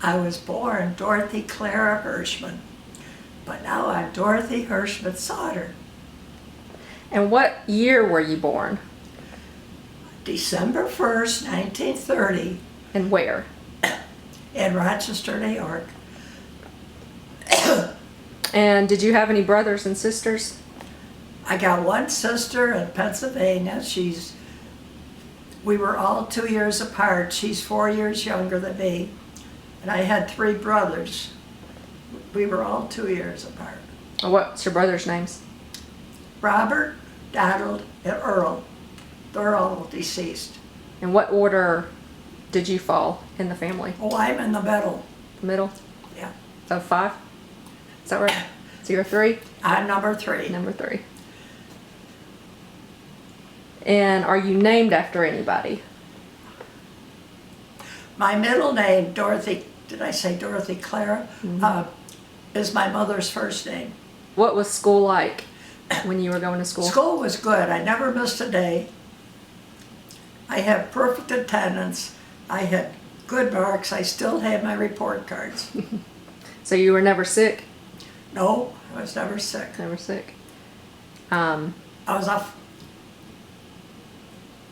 I was born Dorothy Clara Hirschman, but now I'm Dorothy Hirschman Sauter. And what year were you born? December 1st, 1930, And where? in Rochester, New York. And did you have any brothers and sisters? I got one sister in Pennsylvania. We were all 2 years apart. She's 4 years younger than me. And I had 3 brothers. We were all 2 years apart. What's your brothers' names? Robert, Donald, and Earl. They're all deceased. In what order did you fall in the family? Oh, I'm in the middle. Middle? Yeah. Of 5? Is that right? So you're 3? I'm number 3. Number 3. And are you named after anybody? My middle name, Dorothy, did I say Dorothy Clara? Is my mother's first name. What was school like when you were going to school? School was good. I never missed a day. I had perfect attendance. I had good marks. I still have my report cards. So you were never sick? No, I was never sick. Never sick. I was a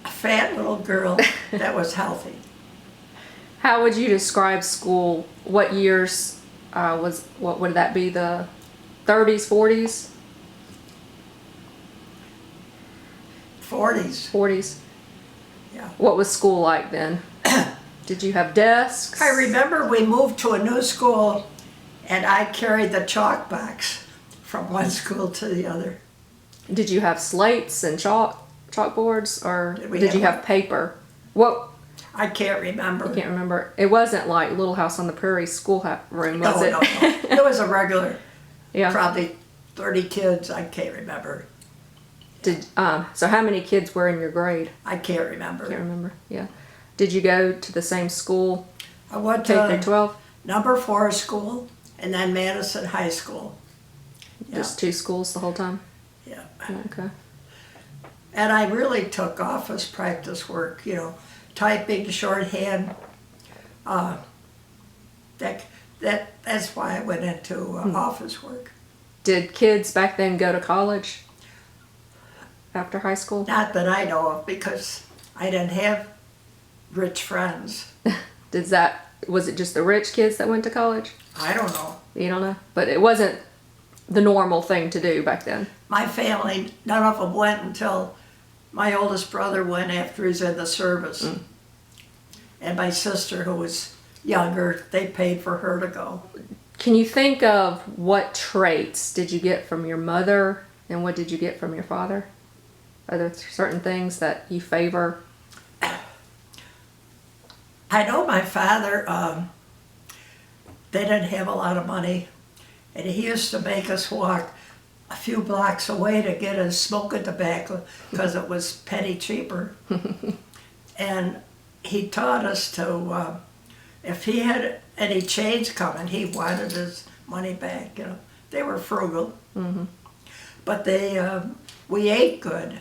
fat little girl that was healthy. How would you describe school? What years what would that be, the 30s, 40s? 40s. 40s. Yeah. What was school like then? Did you have desks? I remember we moved to a new school and I carried the chalk from one school to the other. Did you have slates and chalkboards, or did you have paper? What? I can't remember. I can't remember. It wasn't like Little House on the Prairie school room, was it? No. It was a regular, Yeah. probably 30 kids. I can't remember. So how many kids were in your grade? I can't remember. Can't remember. Yeah. Did you go to the same school, I went K through to 12? number 4 school and then Madison High School. Yeah. Just 2 schools the whole time? Yeah. Okay. And I really took office practice work, typing, shorthand. That's why I went into office work. Did kids back then go to college after high school? Not that I know of, because I didn't have rich friends. Was it just the rich kids that went to college? I don't know. You don't know? But it wasn't the normal thing to do back then. My family, none of them went until my oldest brother went after he was in the service. And my sister, who was younger, they paid for her to go. Can you think of what traits did you get from your mother and what did you get from your father? Are there certain things that you favor? I know my father, they didn't have a lot of money, and he used to make us walk a few blocks away to get his smoking tobacco because it was penny cheaper. And he taught us to, if he had any change coming, he wanted his money back. They were frugal, but we ate good.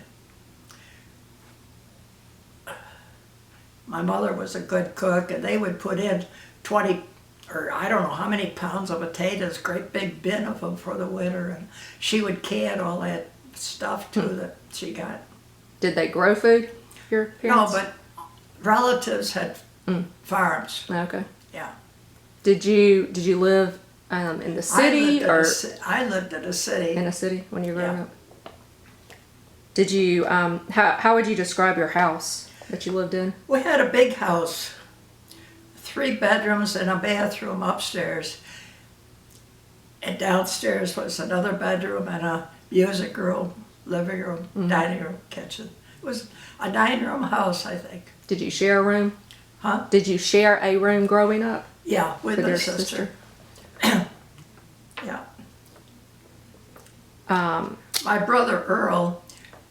My mother was a good cook, and they would put in 20, or I don't know how many pounds of potatoes, great big bin of them for the winter, and she would can all that stuff too that she got. Did they grow food, your parents? No, but relatives had farms. Okay. Yeah. Did you live in the city I lived in a city. in a city when you were growing Yeah. up? Did you how would you describe your house that you lived in? We had a big house, 3 bedrooms and a bathroom upstairs. And downstairs was another bedroom and a music room, living room, dining room, kitchen. It was a 9-room house, I think. Did you share a room? Huh? Did you share a room growing up Yeah, with with my your sister. Yeah. My brother Earl,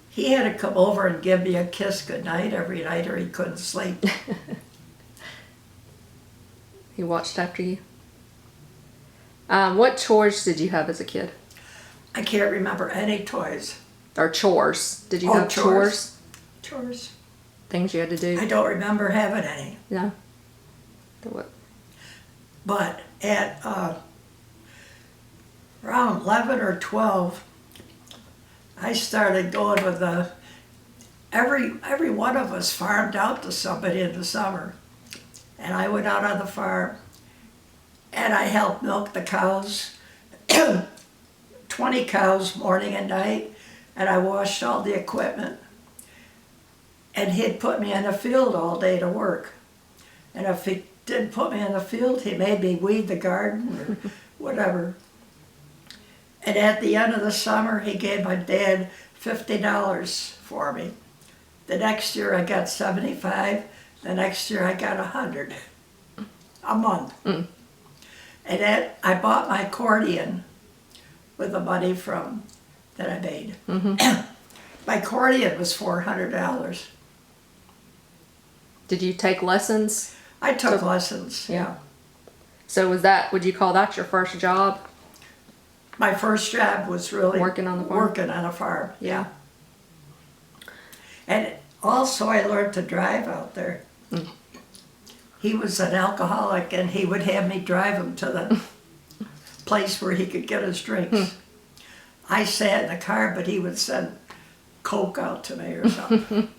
he had to come over and give me a kiss goodnight every night or he couldn't sleep. He watched after you. What chores did you have as a kid? I can't remember any toys. Or chores? Did you have chores? Chores. Things you had to do? I don't remember having any. No. What? But at around 11 or 12, I started going with every one of us farmed out to somebody in the summer. And I went out on the farm and I helped milk the cows, 20 cows morning and night, and I washed all the equipment. And he'd put me in the field all day to work. And if he didn't put me in the field, he made me weed the garden or whatever. And at the end of the summer, he gave my dad $50 for me. The next year I got 75. The next year I got 100 a month. And then I bought my accordion with the money from that I made. My accordion was $400. Did you take lessons? I took lessons, yeah. So would you call that your first job? My first job was really Working on the farm? Working on a farm, yeah. And also I learned to drive out there. He was an alcoholic and he would have me drive him to the place where he could get his drinks. I sat in the car, but he would send Coke out to me or something.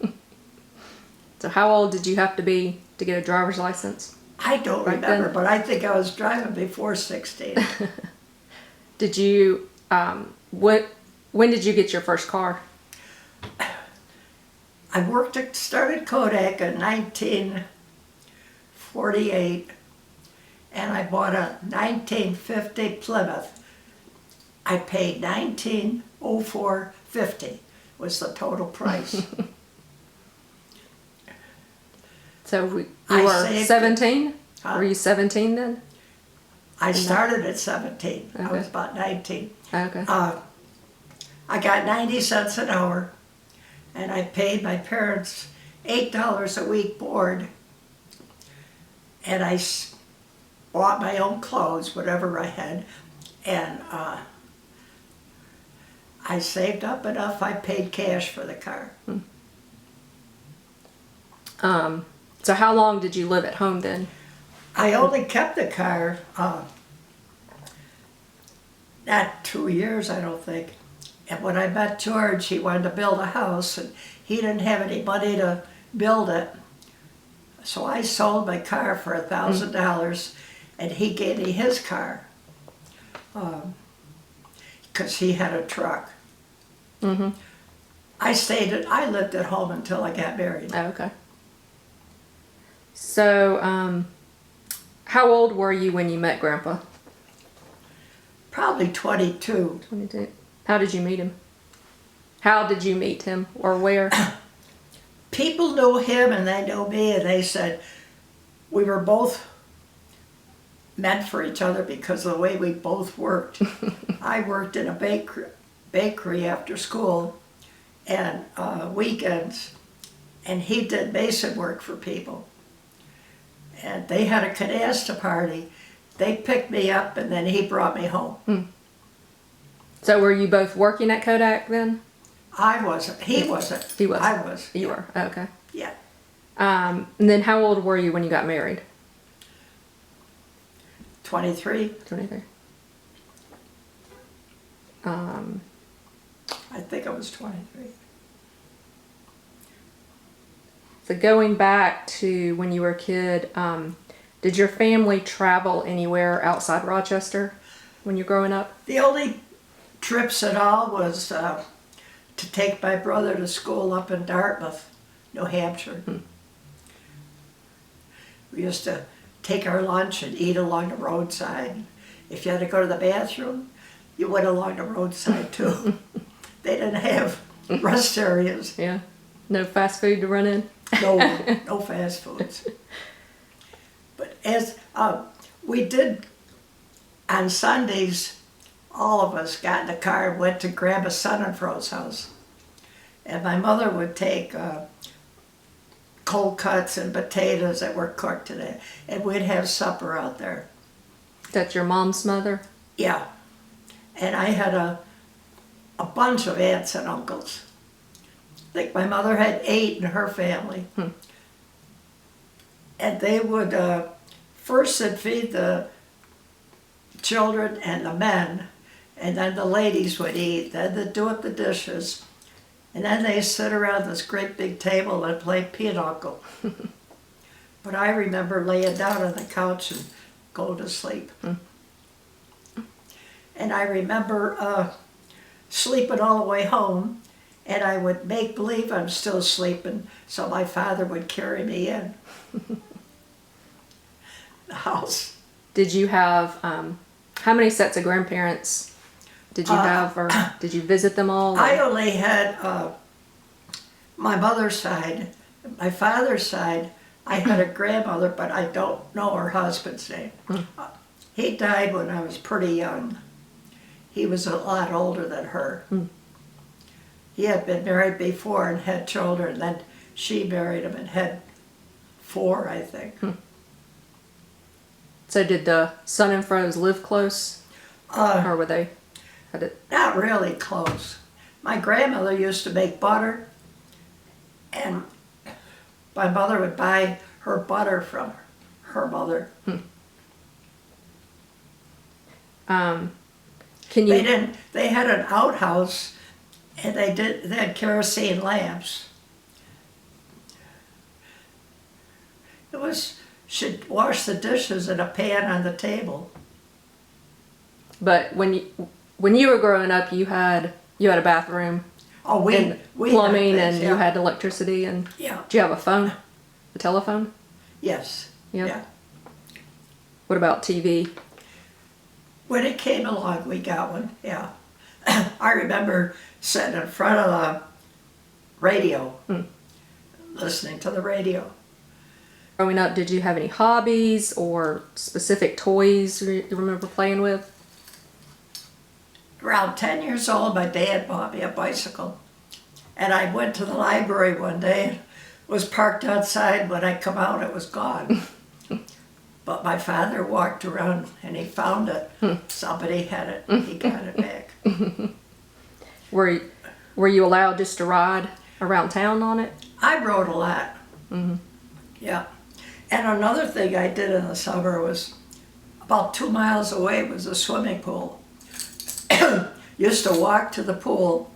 So how old did you have to be to get a driver's license? I don't remember, but I think I was driving before 16. Did you, when did you get your first car? I started Kodak in 1948, and I bought a 1950 Plymouth. I paid $1904.50 was the total price. So you were 17? Huh? Were you 17 then? I started at 17. Okay. I was about 19. Okay. I got 90 cents an hour, and I paid my parents $8 a week board, and I bought my own clothes, whatever I had, and I saved up enough. I paid cash for the car. So how long did you live at home then? I only kept the car not 2 years, I don't think. And when I met George, he wanted to build a house, and he didn't have any money to build it. So I sold my car for $1,000, and he gave me his car because he had a truck. I lived at home until I got married. Oh, okay. So, how old were you when you met Grandpa? Probably 22. 22. How did you meet him? How did you meet him, or where? People knew him and they knew me, and they said we were both meant for each other because of the way we both worked. I worked in a bakery after school and weekends, and he did mason work for people. And they had a canasta party. They picked me up and then he brought me home. So were you both working at Kodak then? I wasn't. He wasn't. He was. I was. You were. Oh, okay. Yeah. And then how old were you when you got married? 23. 23. I think I was 23. So going back to when you were a kid, did your family travel anywhere outside Rochester when you were growing up? The only trips at all was to take my brother to school up in Dartmouth, New Hampshire. We used to take our lunch and eat along the roadside. If you had to go to the bathroom, you went along the roadside too. They didn't have rest areas. Yeah. No fast food to run in? No fast foods. But as we did on Sundays, all of us got in the car and went to Grandma Sonnenfro's house. And my mother would take cold cuts and potatoes that were cooked today, and we'd have supper out there. That's your mom's mother? Yeah. And I had a bunch of aunts and uncles. I think my mother had 8 in her family. And they would first they'd feed the children and the men, and then the ladies would eat. Then they'd do up the dishes, and then they sit around this great big table and play pinochle. But I remember laying down on the couch and going to sleep. And I remember sleeping all the way home, and I would make believe I'm still sleeping, so my father would carry me in the house. Did you have, how many sets of grandparents did you have, or did you visit them all? I only had my mother's side. My father's side, I had a grandmother, but I don't know her husband's name. He died when I was pretty young. He was a lot older than her. He had been married before and had children, then she married him and had 4, I think. So did the son and Fro's live close? Or were they? Not really close. My grandmother used to make butter, and my mother would buy her butter from her mother. Can you? They had an outhouse, and they had kerosene lamps. She'd wash the dishes in a pan on the table. But when you were growing up, you had a bathroom. Oh, we and we plumbing, had things, and yeah. you had electricity, and Yeah. do you have a phone, a telephone? Yes. Yeah. Yeah. What about TV? When it came along, we got one. Yeah. I remember sitting in front of the radio, listening to the radio. Growing up, did you have any hobbies or specific toys you remember playing with? Around 10 years old, my dad bought me a bicycle. And I went to the library one day, and was parked outside. When I come out, it was gone. But my father walked around and he found it. Somebody had it. He got it back. Were you allowed just to ride around town on it? I rode a lot. Yeah. And another thing I did in the summer was about 2 miles away was a swimming pool. Used to walk to the pool,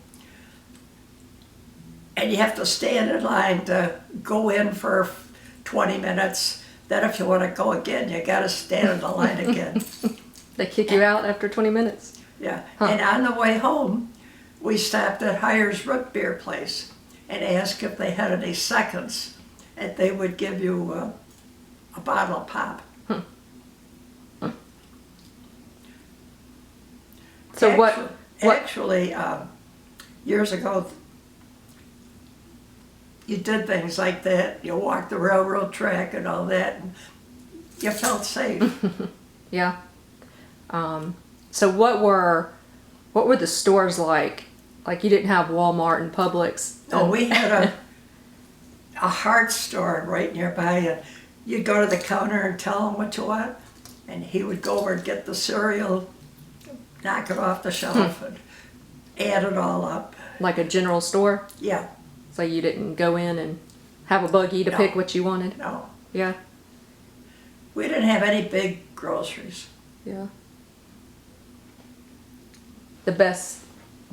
and you have to stand in line to go in for 20 minutes. Then if you want to go again, you got to stand in the line again. They kick you out after 20 minutes? Yeah. And on the way home, we stopped at Hires Root Beer Place and asked if they had any seconds, and they would give you a bottle of pop. So Actually, years ago, you did things like that. You walked the railroad track and all that, and you felt safe. Yeah. So what were the stores like? Like, you didn't have Walmart and Publix? No, we had a hard store right nearby, and you'd go to the counter and tell him what you want, and he would go over and get the cereal, knock it off the shelf, and add it all up. Like a general store? Yeah. So you didn't go in and have a buggy to No. pick what you wanted? No. Yeah. We didn't have any big groceries. Yeah. The best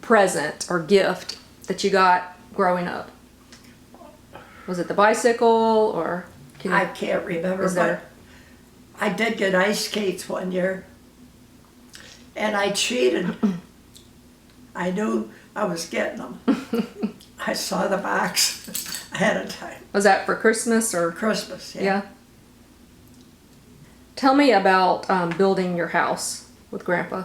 present or gift that you got growing up? Was it the bicycle, or I can't remember, Is but there- I did get ice skates one year, and I cheated. I knew I was getting them. I saw the box ahead of time. was that for Christmas or? Christmas, Yeah. Tell me about building your house with Grandpa.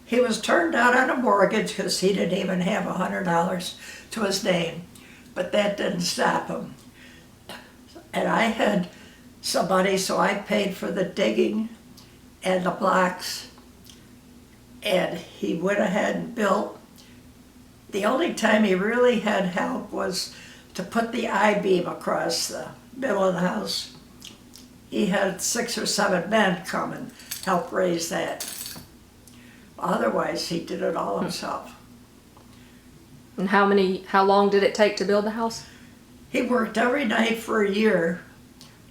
He was turned down on a mortgage because he didn't even have $100 to his name, but that didn't stop him. And I had some money, so I paid for the digging and the blocks, and he went ahead and built. The only time he really had help was to put the I-beam across the middle of the house. He had 6 or 7 men come and help raise that. Otherwise, he did it all himself. And how long did it take to build the house? He worked every night for a year,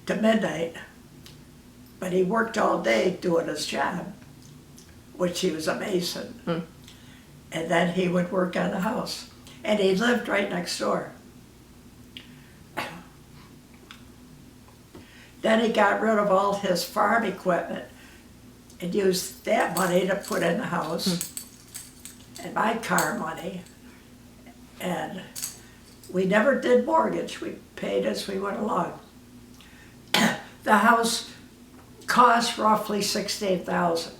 to midnight, but he worked all day doing his job, which he was a mason. And then he would work on the house. And he lived right next door. Then he got rid of all his farm equipment and used that money to put in the house and my car money. And we never did mortgage. We paid as we went along. The house cost roughly $16,000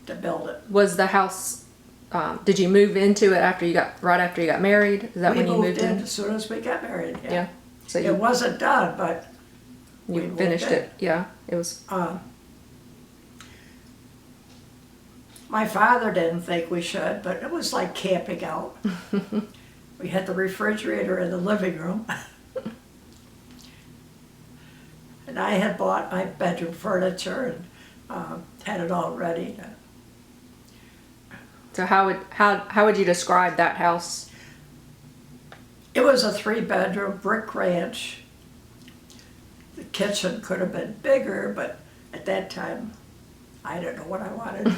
to build it. Was the house? Did you move into it right after you got married? Is that We when you moved in? as soon as we got married. Yeah. So It wasn't done, but we you moved finished in. it. Yeah. It was. My father didn't think we should, but it was like camping out. We had the refrigerator in the living room. And I had bought my bedroom furniture and had it all ready. So how would you describe that house? It was a 3-bedroom brick ranch. The kitchen could have been bigger, but at that time, I didn't know what I wanted.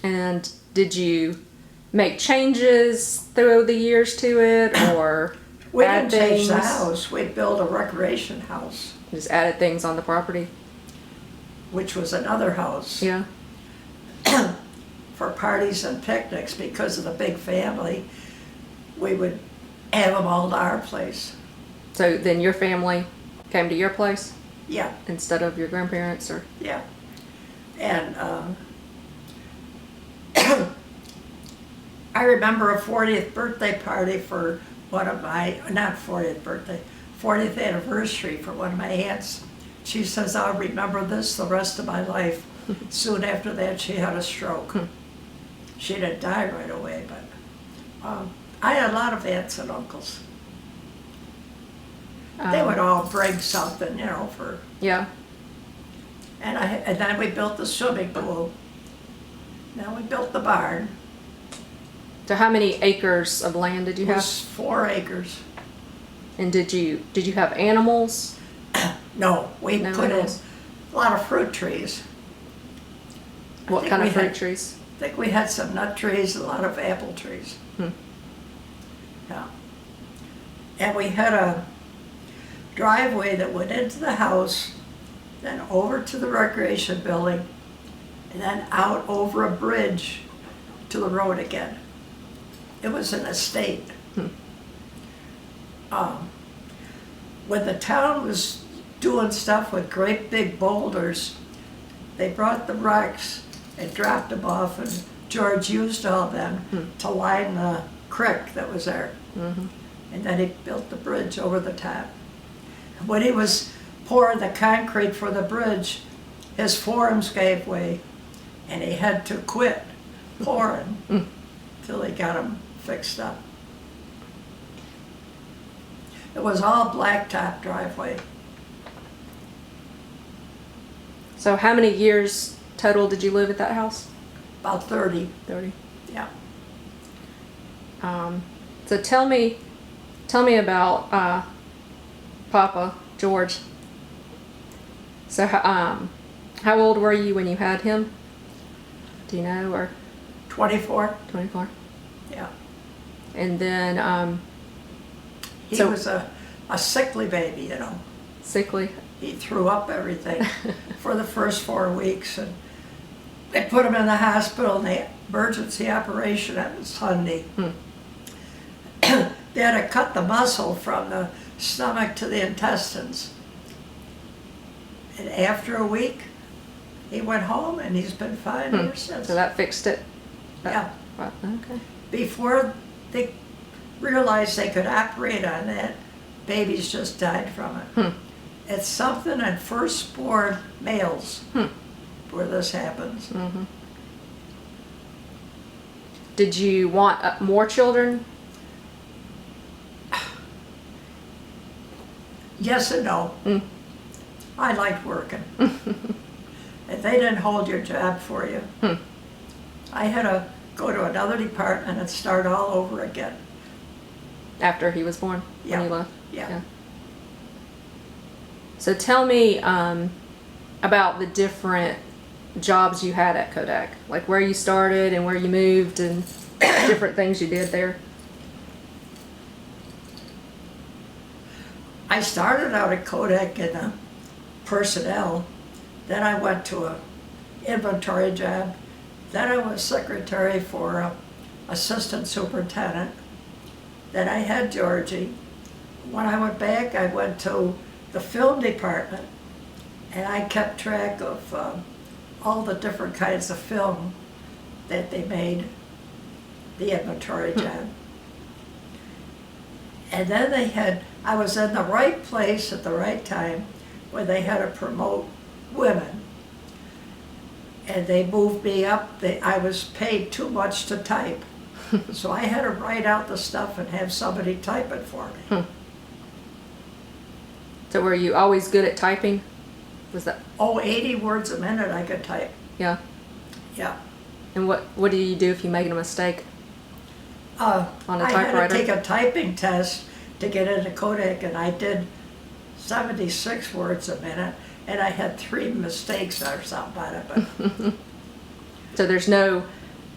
And did you make changes through the years to it, or We add didn't change the things? house. We built a recreation house, Just added things on the property? which was another house. Yeah. For parties and picnics, because of the big family, we would have them all to our place. So then your family came to your place Yeah, instead of your grandparents, or? yeah. And I remember a 40th birthday party for one of my, not 40th birthday, 40th anniversary for one of my aunts. She says, I'll remember this the rest of my life. Soon after that, she had a stroke. She didn't die right away, but I had a lot of aunts and uncles. They would all bring something, you know, for, Yeah. and then we built the swimming pool. Then we built the barn. So how many acres of land did you It have? was 4 acres. And did you have animals? No, we No put in animals. a lot of fruit trees. What think kind of we fruit had- trees? I think we had some nut trees, a lot of apple trees. Yeah. And we had a driveway that went into the house, then over to the recreation building, and then out over a bridge to the road again. It was an estate. When the town was doing stuff with great big boulders, they brought the rocks and dropped them off, and George used all of them to line the creek that was there. And then he built the bridge over the top. When he was pouring the concrete for the bridge, his forms gave way, and he had to quit pouring till he got them fixed up. It was all blacktop driveway. So how many years total did you live at that house? About 30, 30. yeah. So tell me about Papa George. So how old were you when you had him? Do you know, or 24, 24? yeah. And then He So- was a sickly baby, you know. sickly. He threw up everything for the first 4 weeks, and they put him in the hospital in the emergency operation on Sunday. They had to cut the muscle from the stomach to the intestines. And after a week, he went home, and he's been fine ever since. So that fixed it. Yeah. Right, okay. Before they realized they could operate on that, babies just died from it. It's something in firstborn males where this happens. Did you want more children? Yes and no. I liked working. If they didn't hold your job for you, I had to go to another department and start all over again. After he was born? Yeah. When you left? Yeah. So tell me about the different jobs you had at Kodak, like where you started and where you moved and different things you did there. I started out at Kodak in personnel. Then I went to a inventory job. Then I was secretary for assistant superintendent. Then I had Georgie. When I went back, I went to the film department, and I kept track of all the different kinds of film that they made, the inventory job. And then I was in the right place at the right time when they had to promote women. And they moved me up. I was paid too much to type. So I had to write out the stuff and have somebody type it for me. So were you always good at typing? Was that? 80 words a minute I could type. Yeah. Yeah. And what do you do if you make a mistake? On a I typewriter? had to take a typing test to get into Kodak, and I did 76 words a minute, and I had 3 mistakes or something on it. But So there's no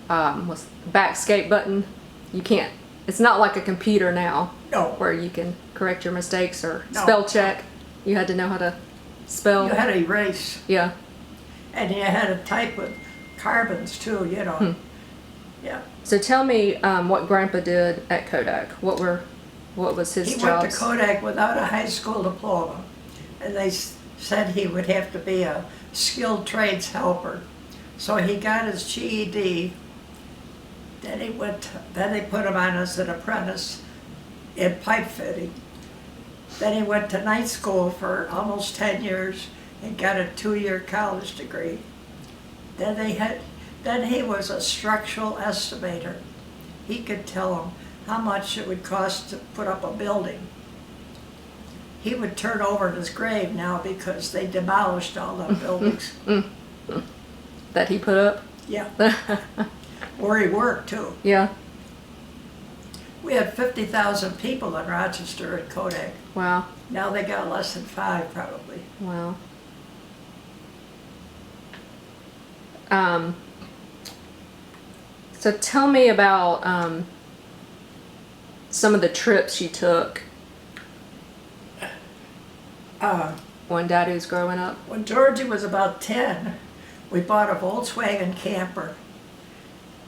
backscape button. You can't. It's not like a computer now no, where you can correct your mistakes or No. spell check. You had to know how to spell. you had to erase, Yeah. and you had to type with carbons too, you know. Yeah. So tell me what Grandpa did at Kodak. What was his He jobs? went to Kodak without a high school diploma, and they said he would have to be a skilled trades helper. So he got his GED. Then they put him on as an apprentice in pipe fitting. Then he went to night school for almost 10 years and got a 2-year college degree. Then he was a structural estimator. He could tell them how much it would cost to put up a building. He would turn over in his grave now because they demolished all the buildings. That he put up? Yeah. Where he worked too. Yeah. We had 50,000 people in Rochester at Kodak. Wow. Now they got less than 5 probably. Wow. So tell me about some of the trips you took when Daddy was growing up. When Georgie was about 10, we bought a Volkswagen camper,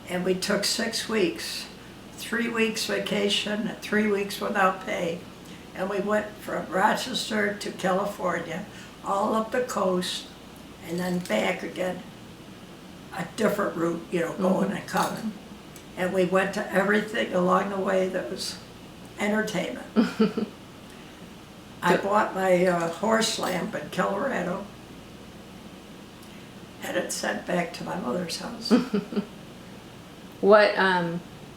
and we took 6 weeks, 3 weeks vacation, and 3 weeks without pay. And we went from Rochester to California, all up the coast, and then back again, a different route, you know, going and coming. And we went to everything along the way that was entertainment. I bought my horse lamp in Colorado, had it sent back to my mother's house. What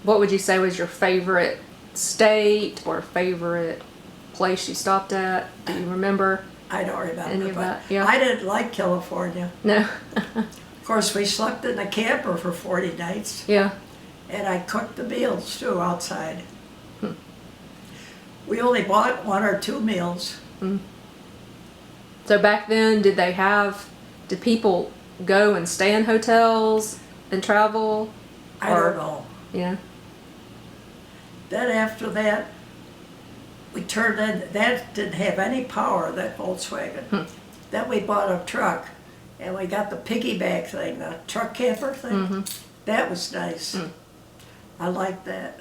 would you say was your favorite state or favorite place you stopped at? Do you remember? I don't Any remember, of but that? Yeah. I didn't like California. No. Of course, we slept in the camper for 40 nights, Yeah. and I cooked the meals too outside. We only bought 1 or 2 meals. So back then, did people go and stay in hotels and travel? I don't know. Yeah. Then after that, we turned in, that didn't have any power, that Volkswagen. Then we bought a truck, and we got the piggyback thing, the truck camper thing. That was nice. I liked that.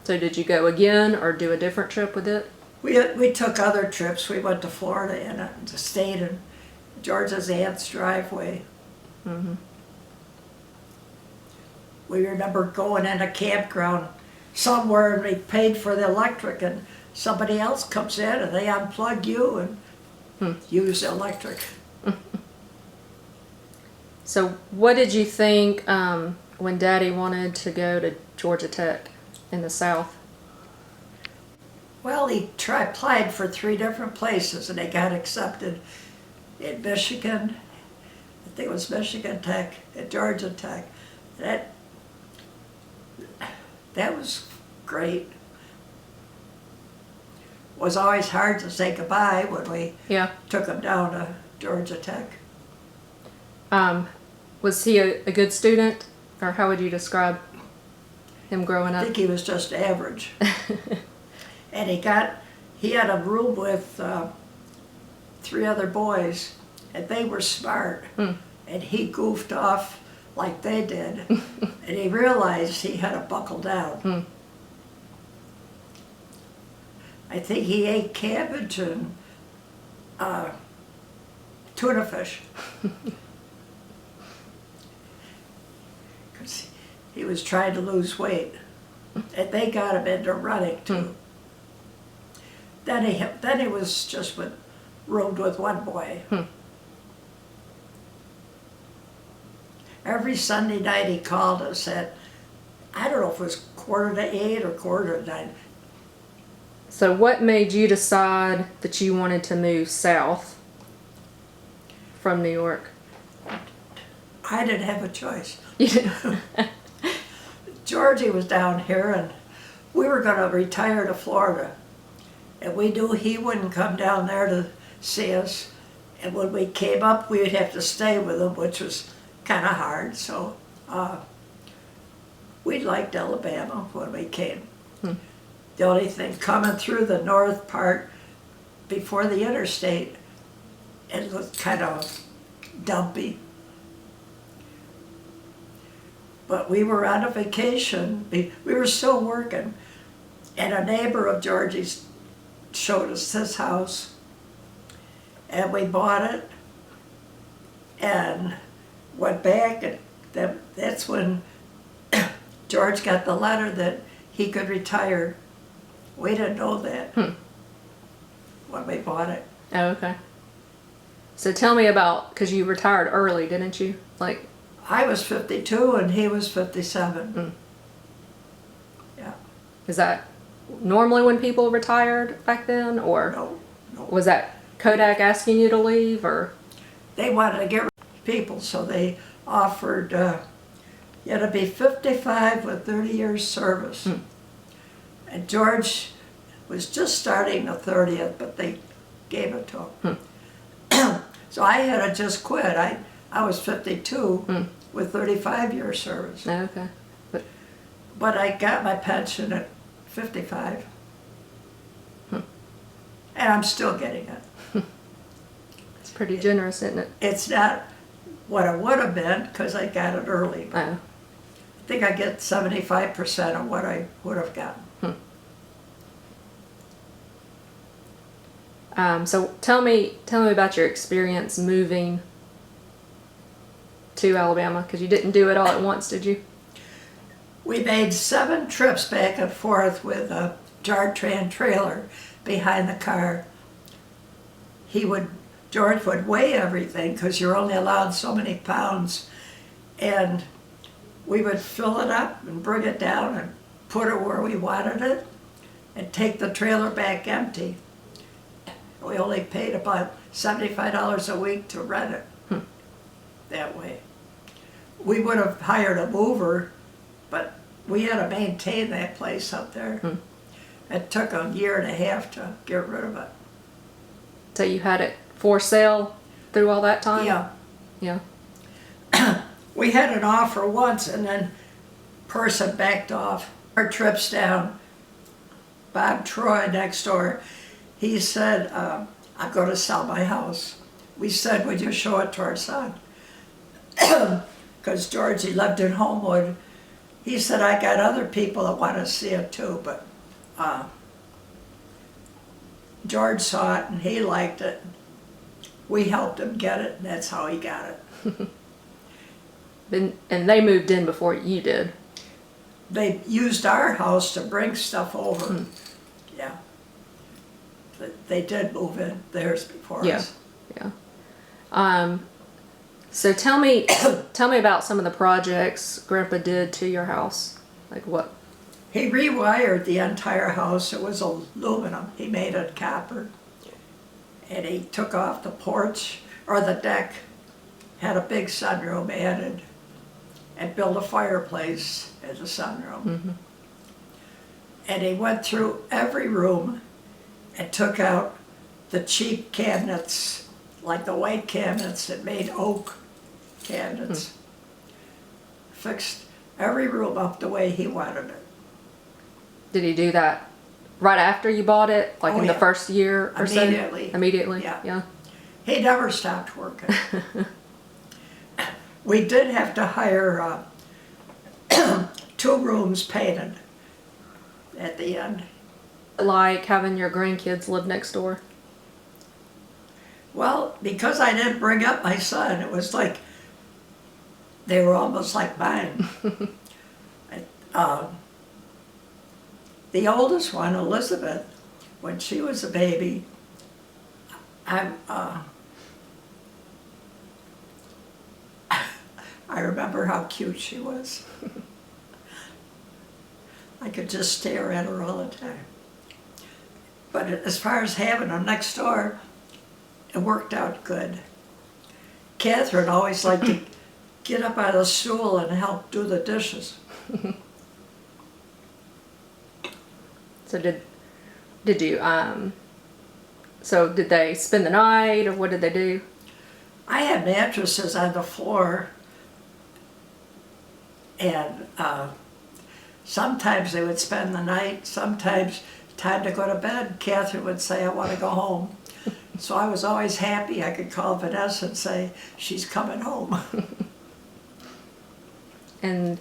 So did you go again or do a different trip with it? We took other trips. We went to Florida and stayed in George's aunt's driveway. We remember going in a campground somewhere, and we paid for the electric, and somebody else comes in and they unplug you and use the electric. So what did you think when Daddy wanted to go to Georgia Tech in the South? Well, he applied for 3 different places, and they got accepted in Michigan. I think it was Michigan Tech and Georgia Tech. That was great. was always hard to say goodbye when we Yeah. took him down to Georgia Tech. Was he a good student, or how would you describe him growing I up? think he was just average. And he had a room with 3 other boys, and they were smart. And he goofed off like they did. And he realized he had to buckle down. I think he ate cabbage and tuna fish. 'Cause he was trying to lose weight. And they got him into running too. Then he was just roomed with one boy. Every Sunday night he called us at, I don't know if it was 7:45 or 8:45. So what made you decide that you wanted to move south from New York? I didn't have a choice. You didn't? Georgie was down here and we were going to retire to Florida. And we knew he wouldn't come down there to see us. And when we came up, we would have to stay with him, which was kind of hard. So we liked Alabama when we came. The only thing, coming through the north part before the interstate, it was kind of dumpy. But we were on a vacation. We were still working. And a neighbor of Georgie's showed us this house. And we bought it and went back. And that's when George got the letter that he could retire. We didn't know that when we bought it. Oh, okay. So tell me about, because you retired early, didn't you? Like, I was 52 and he was 57. Yeah. is that normally when people retired back then, or No. was that Kodak asking you to leave, or? They wanted to get rid of people, so they offered you had to be 55 with 30 years service. And George was just starting the 30th, but they gave it to him. So I had to just quit. I was 52 with 35 years service. Oh, okay. But I got my pension at 55. And I'm still getting it. It's pretty generous, isn't it? It's not what it would have been because I got it early. But Oh. I think I get 75% of what I would have gotten. So tell me about your experience moving to Alabama, because you didn't do it all at once, did you? We made 7 trips back and forth with a Jartran trailer behind the car. George would weigh everything because you're only allowed so many pounds. And we would fill it up and bring it down and put it where we wanted it and take the trailer back empty. We only paid about $75 a week to rent it that way. We would have hired a mover, but we had to maintain that place up there. It took a year and a half to get rid of it. So you had it for sale through all that time? Yeah. Yeah. We had an offer once and then person backed off. Our trips down, Bob Troy next door, he said, I'm going to sell my house. We said, would you show it to our son? Because Georgie lived in Homewood. He said, I got other people that want to see it too, but George saw it and he liked it. We helped him get it and that's how he got it. And they moved in before you did? They used our house to bring stuff over. Yeah. They did move in theirs before us. Yeah. So tell me about some of the projects Grandpa did to your house. Like what? He rewired the entire house. It was aluminum. He made it copper. And he took off the porch, or the deck, had a big sunroom added, and built a fireplace as a sunroom. And he went through every room and took out the cheap cabinets, like the white cabinets that made oak cabinets. Fixed every room up the way he wanted it. Did he do that right after you bought it? Like Oh, in the yeah. first year or so? Immediately. Immediately? Yeah. He never stopped working. We did have to hire 2 rooms painted at the end. Like having your grandkids live next door? Well, because I didn't bring up my son, it was like they were almost like mine. The oldest one, Elizabeth, when she was a baby, I remember how cute she was. I could just stare at her all the time. But as far as having them next door, it worked out good. Catherine always liked to get up out of the stool and help do the dishes. So did you so did they spend the night, or what did they do? I had mattresses on the floor, and sometimes they would spend the night, sometimes time to go to bed. Catherine would say, I want to go home. So I was always happy I could call Vanessa and say, she's coming home. And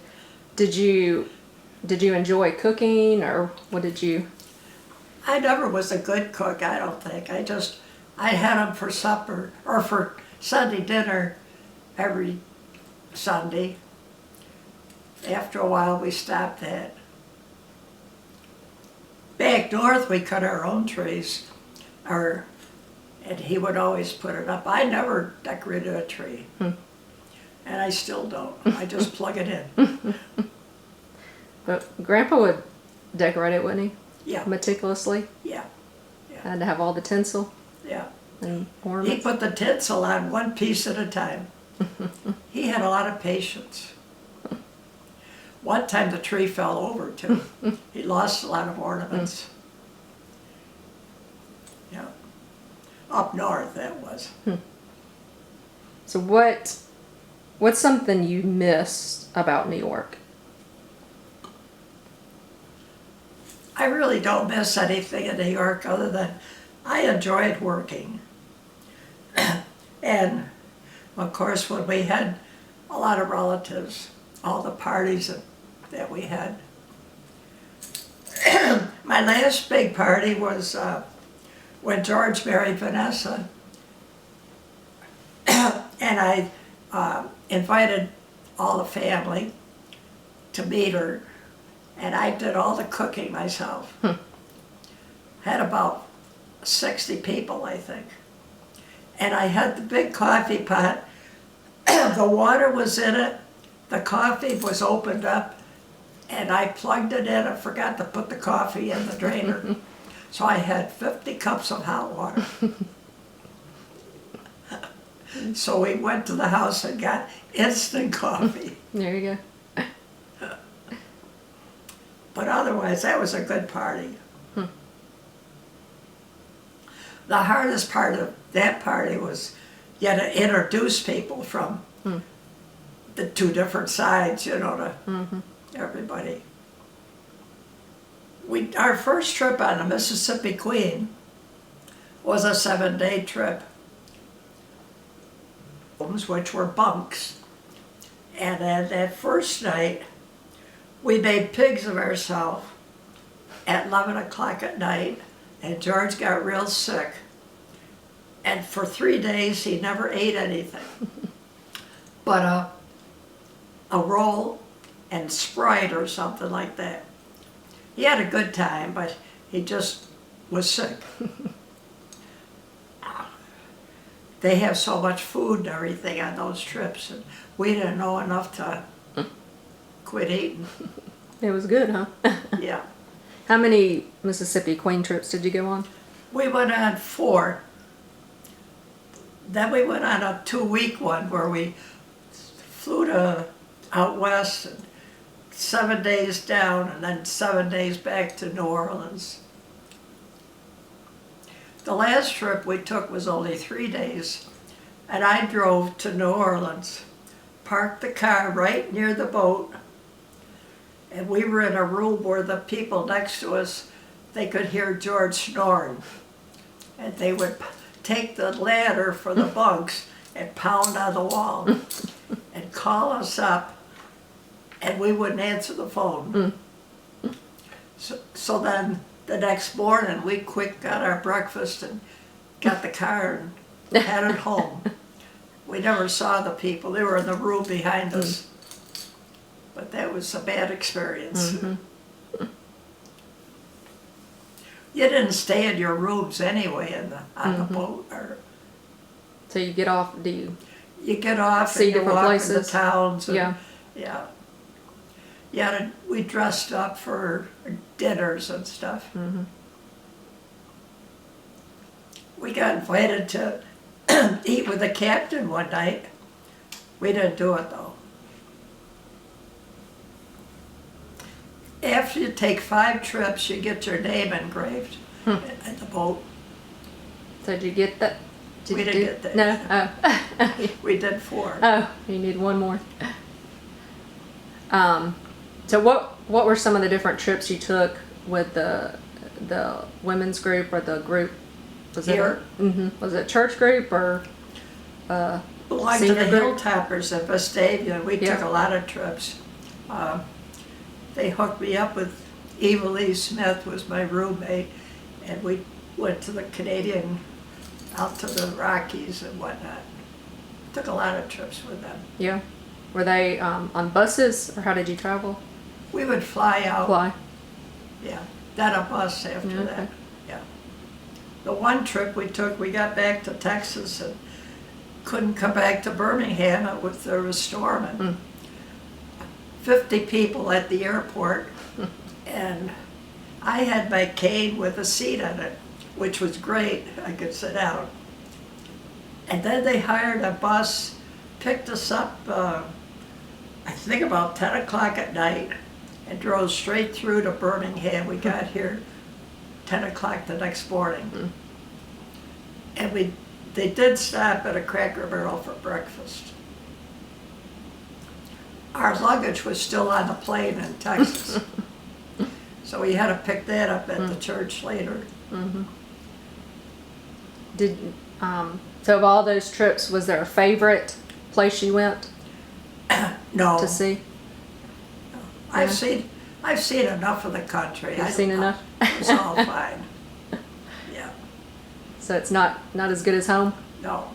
did you enjoy cooking, or what did you? I never was a good cook, I don't think. I had them for supper, or for Sunday dinner every Sunday. After a while, we stopped that. Back north, we cut our own trees, and he would always put it up. I never decorated a tree, and I still don't. I just plug it in. But Grandpa would decorate it, wouldn't he? Yeah, Meticulously. yeah, Had to have all the tinsel yeah. and He ornaments. put the tinsel on one piece at a time. He had a lot of patience. One time the tree fell over too. He lost a lot of ornaments. Yeah. Up north, that was. So what's something you miss about New York? I really don't miss anything in New York other than I enjoyed working. And of course, when we had a lot of relatives, all the parties that we had. My last big party was when George married Vanessa. And I invited all the family to meet her, and I did all the cooking myself. Had about 60 people, I think. And I had the big coffee pot. The water was in it, the coffee was opened up, and I plugged it in and forgot to put the coffee in the drainer. So I had 50 cups of hot water. So we went to the house and got instant coffee. There you go. But otherwise, that was a good party. The hardest part of that party was you had to introduce people from the 2 different sides, you know, to everybody. Our first trip on the Mississippi Queen was a 7-day trip, which were bunks. And then that first night, we made pigs of ourselves at 11 o'clock at night, and George got real sick. And for 3 days, he never ate anything but a roll and Sprite or something like that. He had a good time, but he just was sick. They have so much food and everything on those trips, and we didn't know enough to quit eating. It was good, huh? Yeah. How many Mississippi Queen trips did you go on? We went on 4. Then we went on a 2-week one where we flew to out west, and 7 days down, and then 7 days back to New Orleans. The last trip we took was only 3 days, and I drove to New Orleans, parked the car right near the boat, and we were in a room where the people next to us, they could hear George snoring. And they would take the ladder for the bunks and pound on the wall and call us up, and we wouldn't answer the phone. So then the next morning, we quick got our breakfast and got the car and headed home. We never saw the people. They were in the room behind us. But that was a bad experience. You didn't stay in your rooms anyway on the boat. So you get off, do you? You get off See and you different walk places? in the towns. And, Yeah. Yeah. Yeah, and we dressed up for dinners and stuff. We got invited to eat with the captain one night. We didn't do it though. After you take 5 trips, you get your name engraved at the boat. So did you get that? We didn't get that. No? Oh. We did 4. Oh, you need one more. So what were some of the different trips you took with the women's group or the group? Was Here? Was it church group or Belonged to senior the group? Hilltoppers in Vestavia. We Yeah. took a lot of trips. They hooked me up with Eva Lee Smith, was my roommate, and we went to the Canadian, out to the Rockies and whatnot. Took a lot of trips with them. Yeah. Were they on buses or how did you travel? We would fly out. Fly. Yeah, then a bus after Okay. that. Yeah. The one trip we took, we got back to Texas and couldn't come back to Birmingham. There was storming. 50 people at the airport, and I had my cane with a seat on it, which was great. I could sit down. And then they hired a bus, picked us up, I think about 10 o'clock at night, and drove straight through to Birmingham. We got here 10 o'clock the next morning. And they did stop at a Cracker Barrel for breakfast. Our luggage was still on the plane in Texas. So we had to pick that up at the church later. Did so of all those trips, was there a favorite place you went No, to see? I've seen enough of the country. You've seen enough? It's all fine. Yeah, So it's not as good as home. no.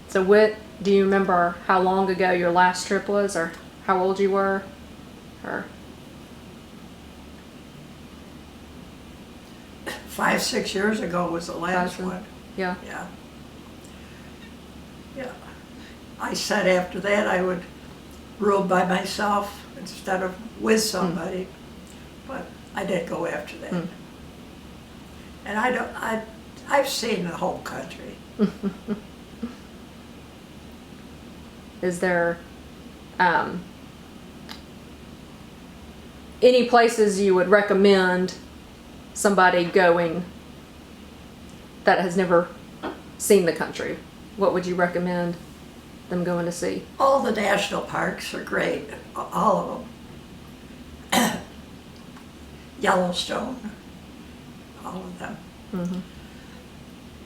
So what do you remember how long ago your last trip was, or how old you were, or 5, 6 years ago was the last 5, one. yeah. Yeah. Yeah. I said after that I would room by myself instead of with somebody, but I didn't go after that. And I've seen the whole country. Is there any places you would recommend somebody going that has never seen the country? What would you recommend them going to see? All the national parks are great, all of them. Yellowstone, all of them.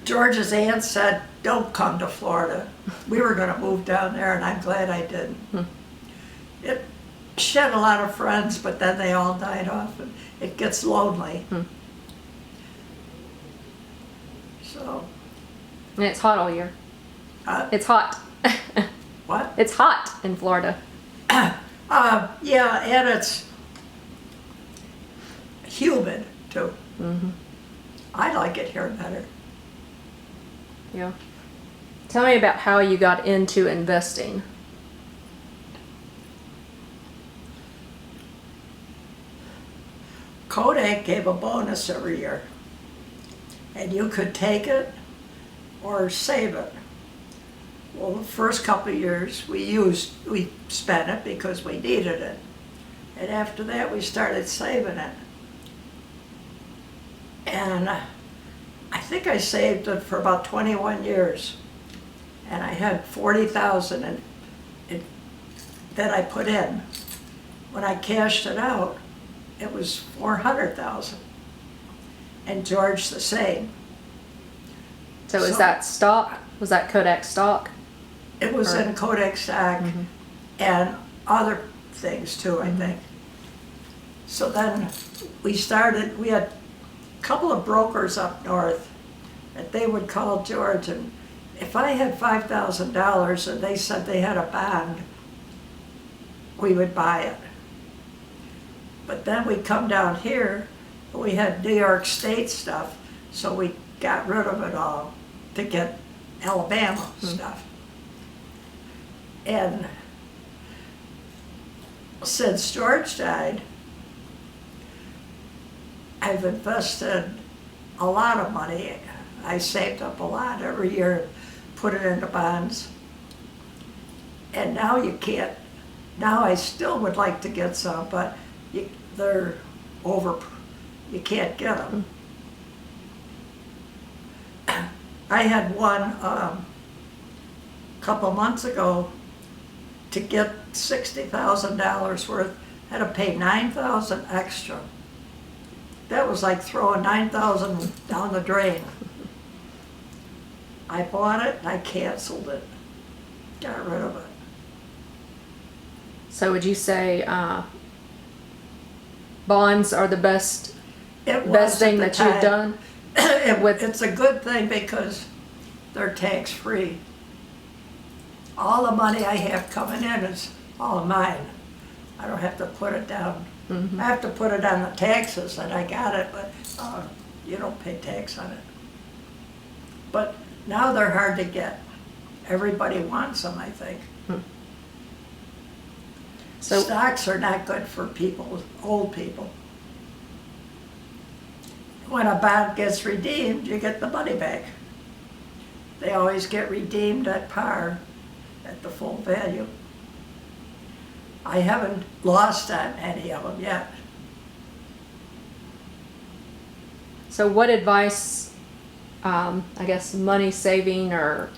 George's aunt said, don't come to Florida. We were going to move down there, and I'm glad I didn't. It shed a lot of friends, but then they all died off, and it gets lonely. So, And it's hot all year. It's hot. what? It's hot in Florida. Yeah, and it's humid, too. I like it here better. Yeah. Tell me about how you got into investing. Kodak gave a bonus every year, and you could take it or save it. Well, the first couple of years we spent it because we needed it, and after that we started saving it. And I think I saved it for about 21 years. And I had 40,000 that I put in. When I cashed it out, it was 400,000. And George the same. So is that stock? Was that Kodak stock? It was in Kodak stock and other things too, I think. So then we had a couple of brokers up north that they would call George, and if I had $5,000 and they said they had a bond, we would buy it. But then we come down here, we had New York State stuff, so we got rid of it all to get Alabama stuff. And since George died, I've invested a lot of money. I saved up a lot every year, put it into bonds. And now you can't, now I still would like to get some, but they're over, you can't get them. I had one a couple months ago. To get $60,000 worth, I had to pay $9,000 extra. That was like throwing $9,000 down the drain. I bought it and I canceled it, got rid of it. So would you say bonds are the best thing that you've done? It's a good thing because they're tax-free. All the money I have coming in is all mine. I don't have to put it down. I have to put it on the taxes that I got it, but you don't pay tax on it. But now they're hard to get. Everybody wants them, I think. So stocks are not good for people, old people. When a bond gets redeemed, you get the money back. They always get redeemed at par, at the full value. I haven't lost on any of them yet. So what advice, I guess money saving or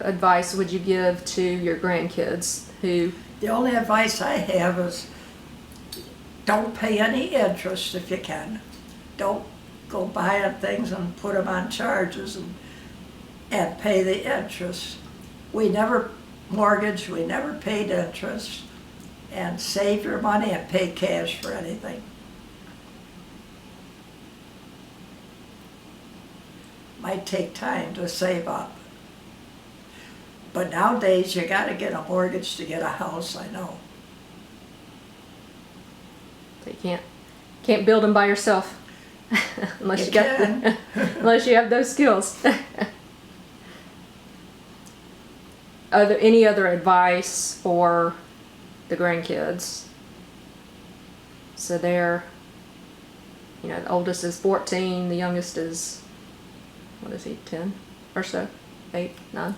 advice would you give to your grandkids who... The only advice I have is don't pay any interest if you can. Don't go buying things and put them on charges and pay the interest. We never mortgaged, we never paid interest, and save your money and pay cash for anything. Might take time to save up. But nowadays you gotta get a mortgage to get a house, I know. So you can't build them by yourself unless unless you have those skills. Are there any other advice for the grandkids? So they're, the oldest is 14, the youngest is, what is he, 10 or so? 8, 9?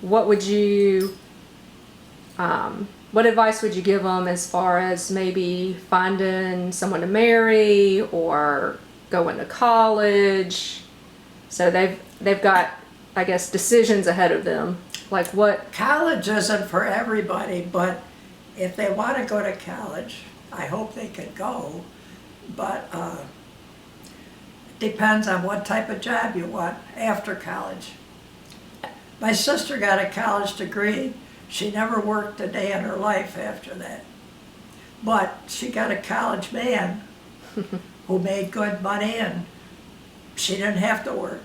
What would you, what advice would you give them as far as maybe finding someone to marry or going to college? So they've got, I guess, decisions ahead of them. Like what? College isn't for everybody, but if they want to go to college, I hope they could go. But it depends on what type of job you want after college. My sister got a college degree. She never worked a day in her life after that. But she got a college man who made good money, and she didn't have to work.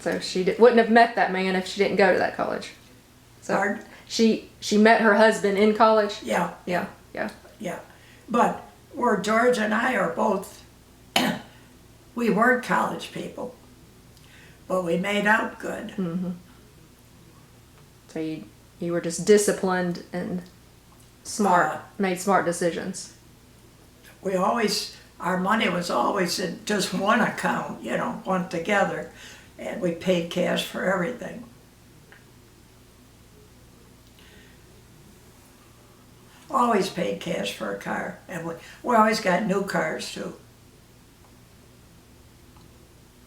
So she wouldn't have met that man if she didn't go to that college. So Pardon? She met her husband in college? Yeah. Yeah. But where George and I are both, we weren't college people, but we made out good. Mm-hmm. So you were just disciplined and smart, made smart decisions. Our money was always in just one account, one together, and we paid cash for everything. Always paid cash for a car, and we always got new cars too.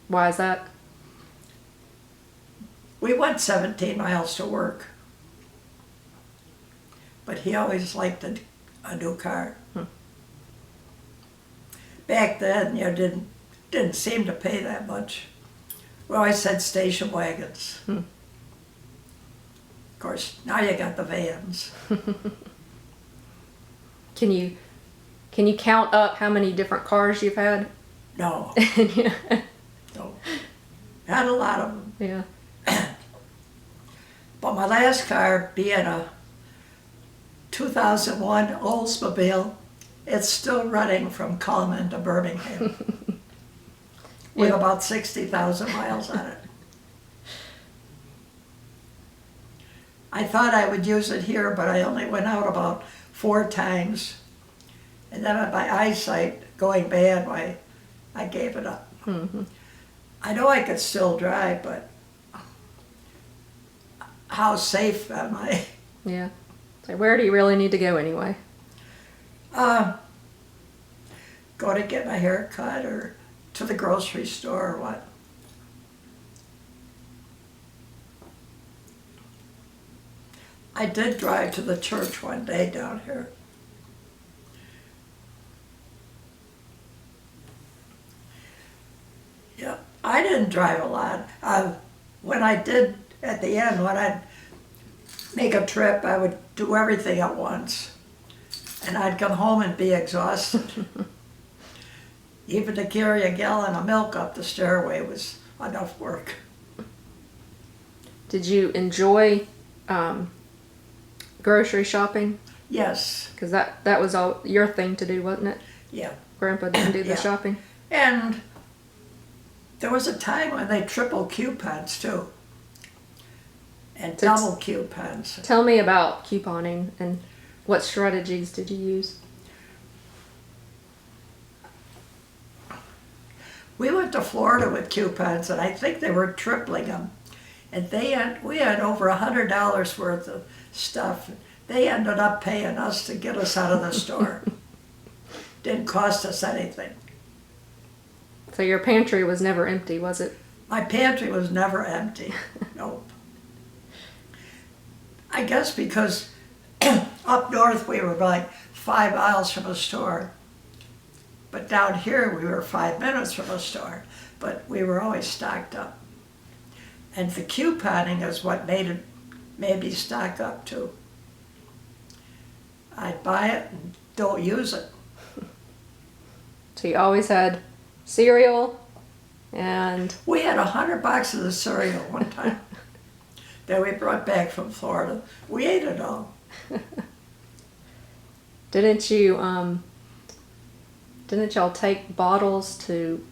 Why is that? We went 17 miles to work, but he always liked a new car. Back then, you didn't seem to pay that much. We always had station wagons. Of course, now you got the vans. Can you count up how many different cars you've had? No, Yeah. no, had a lot of them. Yeah. But my last car, being a 2001 Oldsmobile, it's still running from Cullman to Birmingham with Yeah. about 60,000 miles on it. I thought I would use it here, but I only went out about 4 times. And then with my eyesight going bad, I gave it up. Mm-hmm. I know I could still drive, but how safe am I? Yeah. So where do you really need to go anyway? Go to get my hair cut or to the grocery store or what. I did drive to the church one day down here. Yeah, I didn't drive a lot. When I did, at the end, when I'd make a trip, I would do everything at once. And I'd come home and be exhausted. Even to carry a gallon of milk up the stairway was enough work. Did you enjoy grocery shopping? Yes, Because that was all your thing to do, wasn't it? yeah. Grandpa didn't do the Yeah. shopping. And there was a time when they triple coupons too. And That's- double coupons. Tell me about couponing and what strategies did you use? We went to Florida with coupons, and I think they were tripling them. And we had over $100 worth of stuff. They ended up paying us to get us out of the store. Didn't cost us anything. So your pantry was never empty, was it? My pantry was never empty. Nope. I guess because up north we were like 5 miles from a store. But down here we were 5 minutes from a store. But we were always stocked up. And the couponing is what made me stock up too. I'd buy it and don't use it. So you always had cereal and We had 100 boxes of cereal one time that we brought back from Florida. We ate it all. didn't y'all take bottles to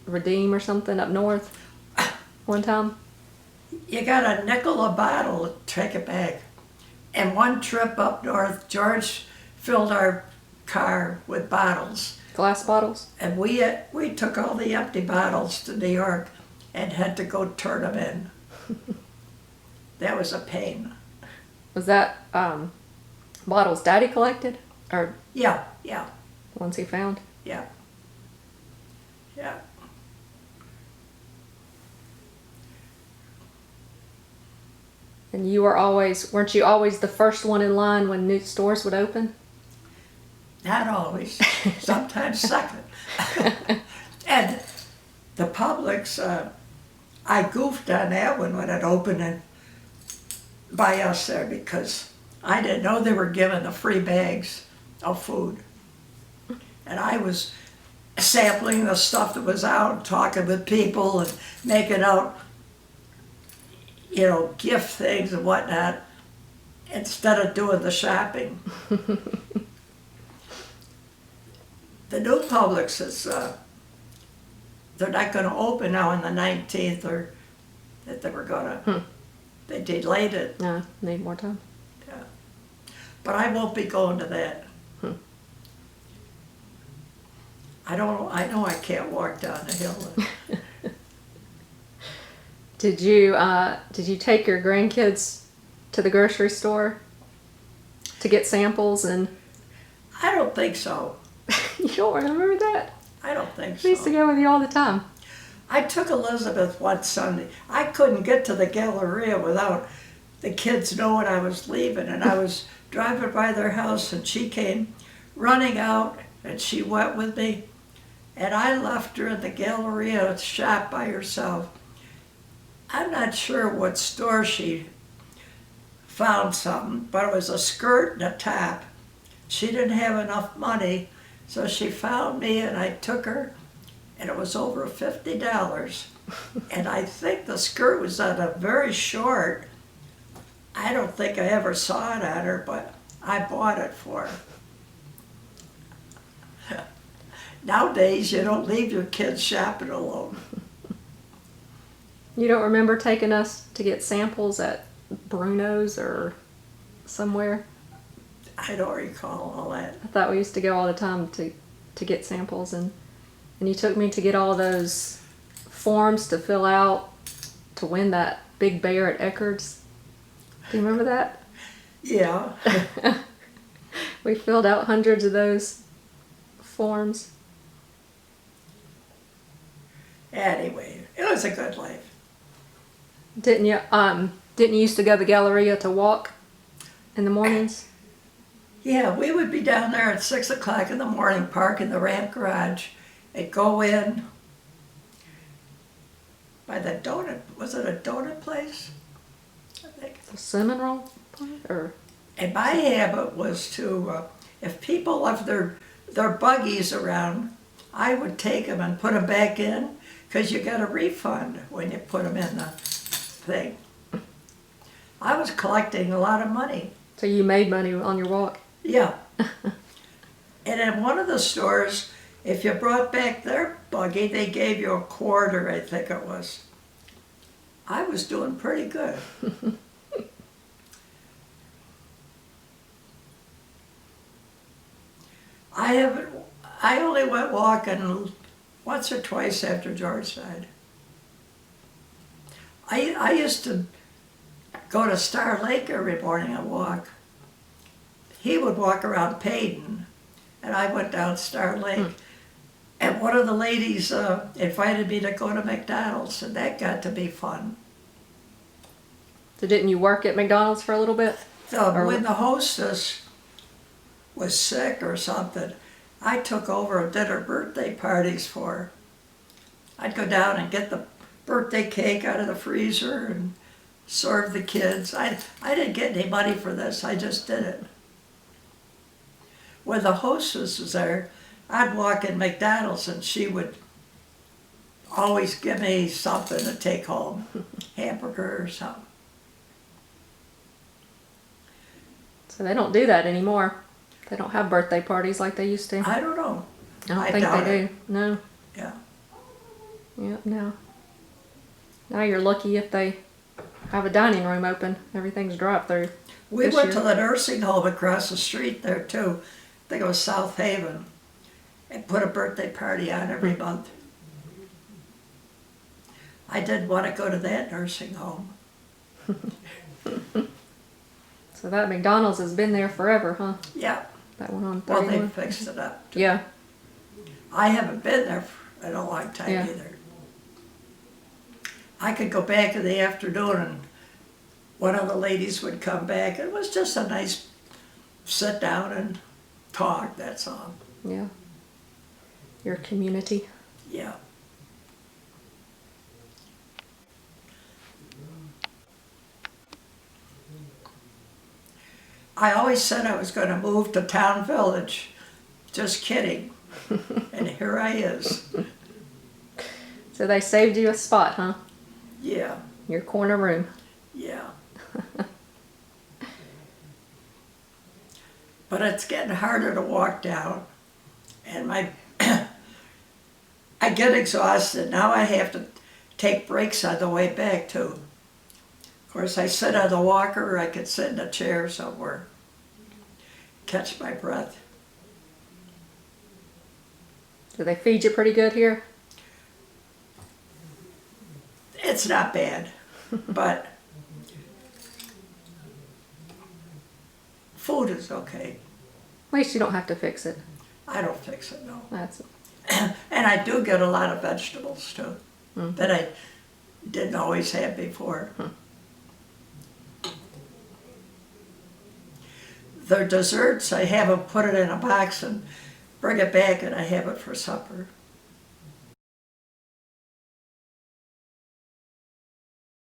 redeem or something up north one time? You got a nickel a bottle to take it back. And one trip up north, George filled our car with bottles. Glass bottles? And we took all the empty bottles to New York and had to go turn them in. That was a pain. Was that bottles Daddy collected? Or Yeah, the ones he found? yeah. And weren't you always the first one in line when new stores would open? Not always, sometimes second. And the Publix, I goofed on that one when it opened and by us there because I didn't know they were giving the free bags of food. And I was sampling the stuff that was out, talking with people and making out, gift things and whatnot, instead of doing the shopping. The new Publix is, they're not going to open now on the 19th, or that they were going to, they delayed it. No, need more time. Yeah. But I won't be going to that. I know I can't walk down the hill. Did you take your grandkids to the grocery store to get samples and I don't think so. you don't remember that? I don't think We used to so. go with you all the time. I took Elizabeth one Sunday. I couldn't get to the Galleria without the kids knowing I was leaving, and I was driving by their house, and she came running out, and she went with me, and I left her in the Galleria shop by herself. I'm not sure what store she found something, but it was a skirt and a top. She didn't have enough money, so she found me, and I took her, and it was over $50. And I think the skirt was on a very short. I don't think I ever saw it on her, but I bought it for her. Nowadays, you don't leave your kids shopping alone. You don't remember taking us to get samples at Bruno's or somewhere? I don't recall all that. I thought we used to go all the time to get samples, and you took me to get all those forms to fill out to win that big bear at Eckerd's. Do you remember that? Yeah. We filled out hundreds of those forms. Anyway, it was a good life. Didn't you used to go to the Galleria to walk in the mornings? Yeah, we would be down there at 6 o'clock in the morning, park in the ramp garage, and go in by the donut, was it a donut place? I think. The cinnamon roll place? Or And my habit was to, if people left their buggies around, I would take them and put them back in, because you got a refund when you put them in the thing. I was collecting a lot of money. so you made money on your walk? Yeah. And in one of the stores, if you brought back their buggy, they gave you a quarter, I think it was. I was doing pretty good. I only went walking once or twice after George died. I used to go to Star Lake every morning and walk. He would walk around Payton, and I went down Star Lake. And one of the ladies invited me to go to McDonald's, and that got to be fun. So didn't you work at McDonald's for a little bit? When the hostess was sick or something, I took over and did her birthday parties for her. I'd go down and get the birthday cake out of the freezer and serve the kids. I didn't get any money for this, I just did it. When the hostess was there, I'd walk in McDonald's and she would always give me something to take home, hamburger or something. So they don't do that anymore. They don't have birthday parties like they used to. I don't know. I don't I think doubt they it. do. No. Yeah. Yep, no. Now you're lucky if they have a dining room open. Everything's drive-through. We This went year. to the nursing home across the street there too. I think it was South Haven. And put a birthday party on every month. I did want to go to that nursing home. So that McDonald's has been there forever, huh? Yeah. That one on Well, they 31. fixed it up. Yeah. I haven't been there in a long time Yeah. either. I could go back in the afternoon and one of the ladies would come back. It was just a nice sit down and talk, that's all. Yeah. Your community. Yeah. I always said I was going to move to Town Village. Just kidding. And here I is. So they saved you a spot, huh? Yeah, Your corner room. yeah. But it's getting harder to walk down. And my I get exhausted. Now I have to take breaks on the way back too. Of course, I sit on the walker or I could sit in a chair somewhere. Catch my breath. Do they feed you pretty good here? It's not bad, but Food is okay. At least you don't have to fix it. I don't fix it, no. That's And I do get a lot of vegetables too, that I didn't always have before. The desserts, I have them put it in a box and bring it back and I have it for supper.